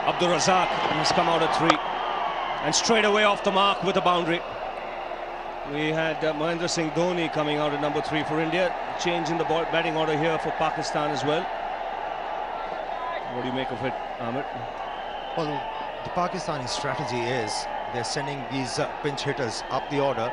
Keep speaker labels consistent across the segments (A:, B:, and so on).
A: Abdul Razzaq has come out at 3 and straight away off the mark with a boundary. We had Mahendra Singh Dhoni coming out at number 3 for India. Change in the batting order here for Pakistan as well. What do you make of it, Ahmed?
B: Well, the Pakistani strategy is they're sending these pinch hitters up the order.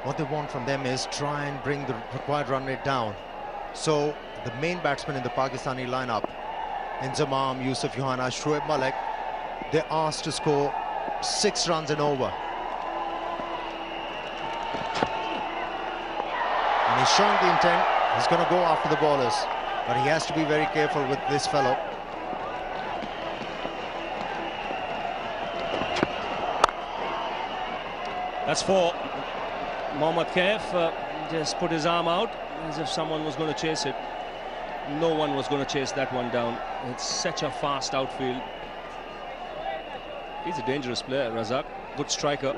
B: What they want from them is try and bring the required run rate down. So the main batsmen in the Pakistani lineup, Inzamam, Yusuf Yohana, Shoaib Malik, they're asked to score 6 runs and over. And he's showing the intent. He's going to go after the bowlers, but he has to be very careful with this fellow.
A: That's 4. Mohammad Kaif just put his arm out as if someone was going to chase it. No one was going to chase that one down. It's such a fast outfield. He's a dangerous player, Razzaq. Good striker.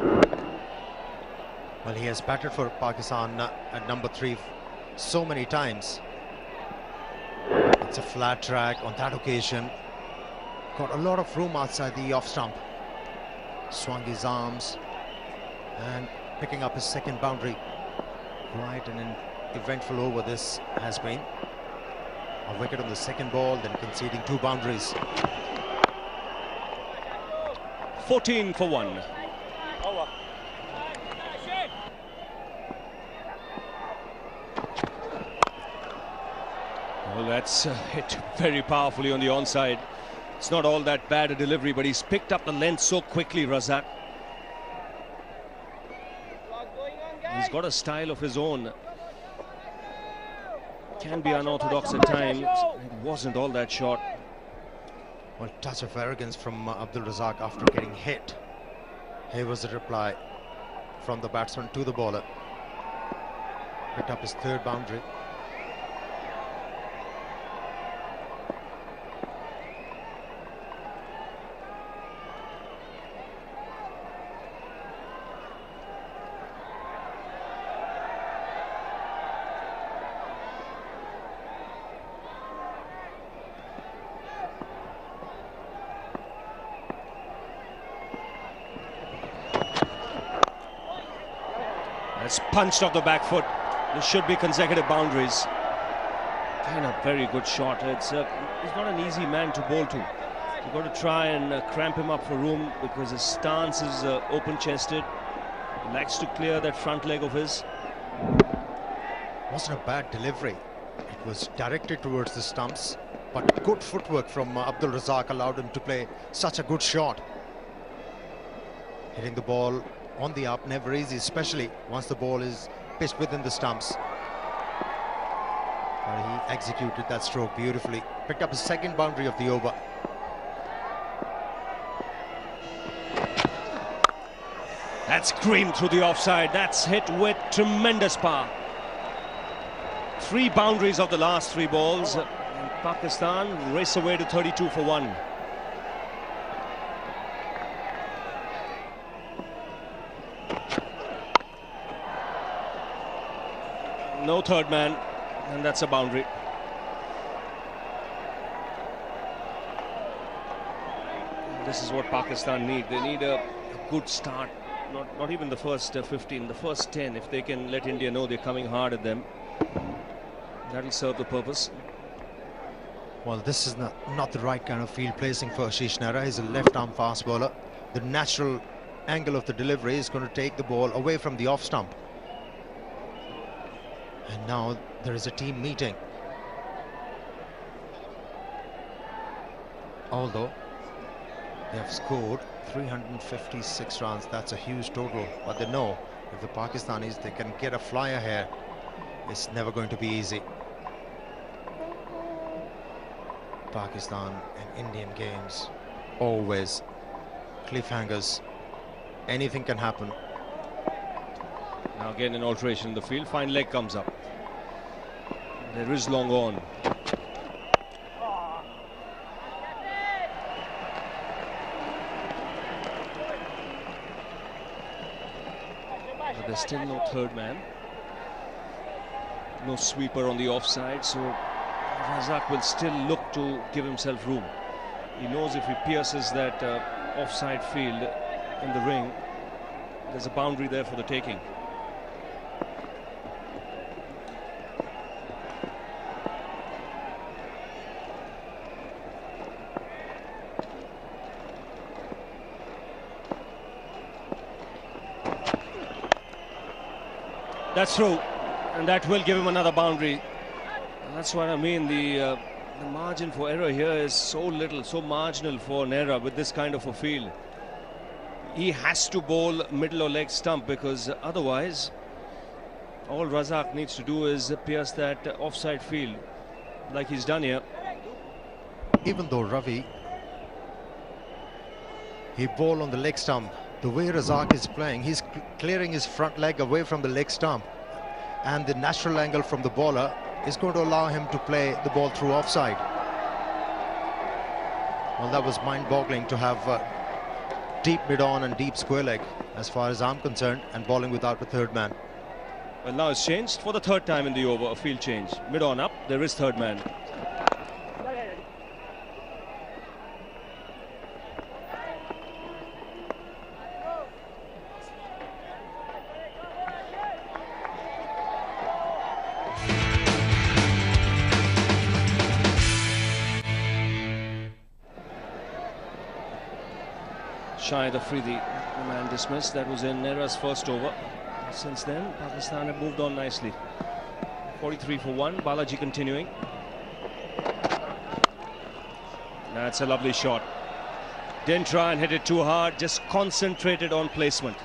B: Well, he has batted for Pakistan at number 3 so many times. It's a flat track on that occasion. Got a lot of room outside the off stump. Swung his arms and picking up his second boundary. Quite an eventful over this has been. A wicket on the second ball, then conceding 2 boundaries.
A: 14 for 1. Well, that's hit very powerfully on the onside. It's not all that bad a delivery, but he's picked up the length so quickly, Razzaq. He's got a style of his own. Can be unorthodox at times. It wasn't all that short.
B: Well, touch of arrogance from Abdul Razzaq after getting hit. Here was the reply from the batsman to the bowler. Picked up his 3rd boundary.
A: It's punched off the back foot. There should be consecutive boundaries. Again, a very good shot. He's not an easy man to bowl to. You've got to try and cramp him up for room because his stance is open-chested. He likes to clear that front leg of his.
B: Wasn't a bad delivery. It was directed towards the stumps, but good footwork from Abdul Razzaq allowed him to play such a good shot. Hitting the ball on the up, never easy, especially once the ball is pitched within the stumps. But he executed that stroke beautifully. Picked up his 2nd boundary of the over.
A: That's screamed through the offside. That's hit with tremendous power. 3 boundaries of the last 3 balls. And Pakistan race away to 32 for 1. No 3rd man, and that's a boundary. This is what Pakistan need. They need a good start. Not even the first 15, the first 10. If they can let India know they're coming hard at them, that'll serve the purpose.
B: Well, this is not the right kind of field placing for Ashish Nehra. He's a left-arm fast bowler. The natural angle of the delivery is going to take the ball away from the off stump. And now there is a team meeting. Although they have scored 356 runs, that's a huge total. But they know if the Pakistanis, they can get a flyer here, it's never going to be easy. Pakistan and Indian games, always cliffhangers. Anything can happen.
A: Now again an alteration in the field. Fine leg comes up. There is long on. But there's still no 3rd man. No sweeper on the offside, so Razzaq will still look to give himself room. He knows if he pierces that offside field in the ring, there's a boundary there for the taking. That's through, and that will give him another boundary. And that's what I mean. The margin for error here is so little, so marginal for an error with this kind of a field. He has to bowl middle or leg stump, because otherwise all Razzaq needs to do is pierce that offside field like he's done here.
B: Even though Ravi, he bowled on the leg stump, the way Razzaq is playing, he's clearing his front leg away from the leg stump, and the natural angle from the bowler is going to allow him to play the ball through offside. Well, that was mind-boggling to have deep mid-on and deep square leg, as far as I'm concerned, and bowling without a third man.
A: Well, now it's changed for the third time in the over, a field change. Mid-on up, there is third man. Shy the Afridi, the man dismissed. That was in Nehra's first over. Since then, Pakistan have moved on nicely. 43 for 1. Balaji continuing. That's a lovely shot. Didn't try and hit it too hard, just concentrated on placement.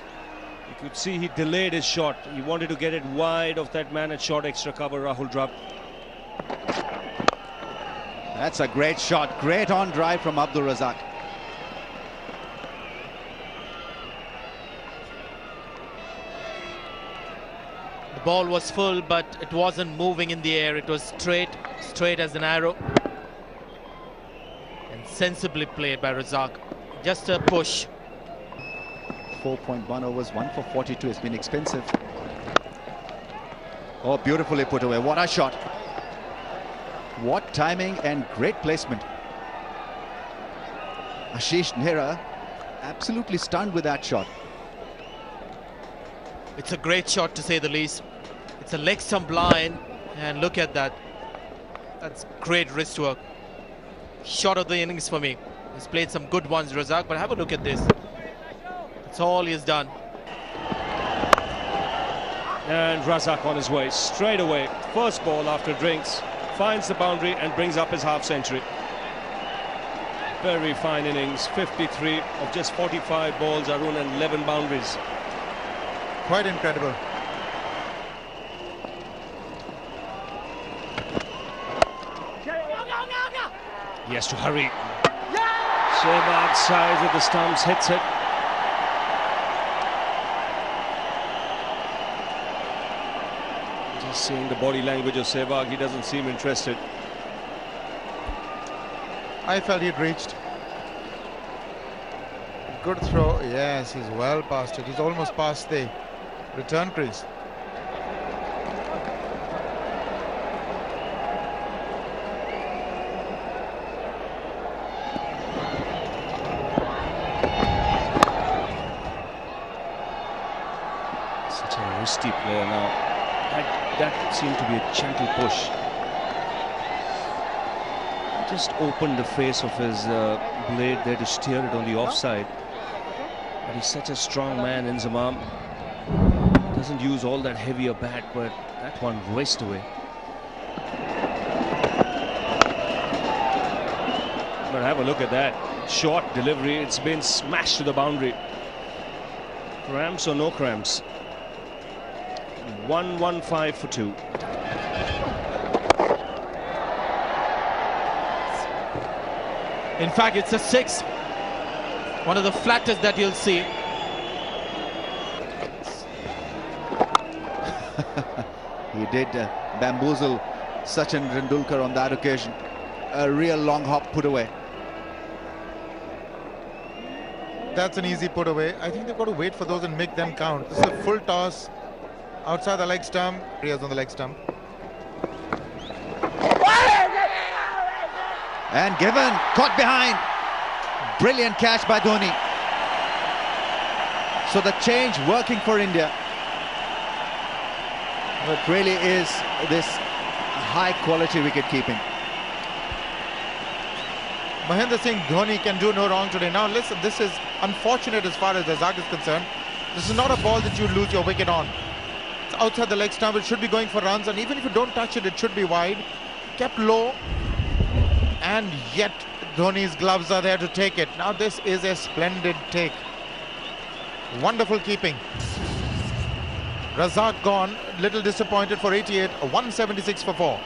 A: You could see he delayed his shot. He wanted to get it wide of that man at short extra cover, Rahul Dravid.
C: That's a great shot. Great on drive from Abdul Razzaq.
D: The ball was full, but it wasn't moving in the air. It was straight as an arrow. And sensibly played by Razzaq. Just a push.
C: 4.1 overs, 1 for 42 has been expensive. Oh, beautifully put away. What a shot. What timing and great placement. Ashish Nehra absolutely stunned with that shot.
D: It's a great shot, to say the least. It's a leg stump line, and look at that. That's great wrist work. Shot of the innings for me. He's played some good ones, Razzaq, but have a look at this. That's all he has done.
A: And Razzaq on his way, straight away. First ball after drinks, finds the boundary and brings up his half century. Very fine innings, 53 of just 45 balls, Arun, and 11 boundaries.
B: Quite incredible.
A: He has to hurry. Sehwag sides with the stumps, hits it. Just seeing the body language of Sehwag, he doesn't seem interested.
E: I felt he'd reached. Good throw. Yes, he's well past it. He's almost past the return crease.
A: Such a risky player now. That seemed to be a gentle push. Just opened the face of his blade there to steer it on the offside. But he's such a strong man, Inzamam. Doesn't use all that heavier bat, but that one raced away. But have a look at that. Short delivery, it's been smashed to the boundary. Cramps or no cramps? 115 for 2.
D: In fact, it's a 6. One of the flattest that you'll see.
C: He did bamboozle Sachin Tendulkar on that occasion. A real long hop put away.
E: That's an easy put away. I think they've got to wait for those and make them count. This is a full toss outside the leg stump. Riaz on the leg stump.
C: And given, caught behind. Brilliant catch by Dhoni. So the change working for India. It really is this high quality wicket keeping.
E: Mahendra Singh Dhoni can do no wrong today. Now listen, this is unfortunate as far as Razzaq is concerned. This is not a ball that you lose your wicket on. It's outside the leg stump. It should be going for runs, and even if you don't touch it, it should be wide. Kept low, and yet Dhoni's gloves are there to take it. Now this is a splendid take. Wonderful keeping. Razzaq gone, little disappointed for 88, 176 for 4.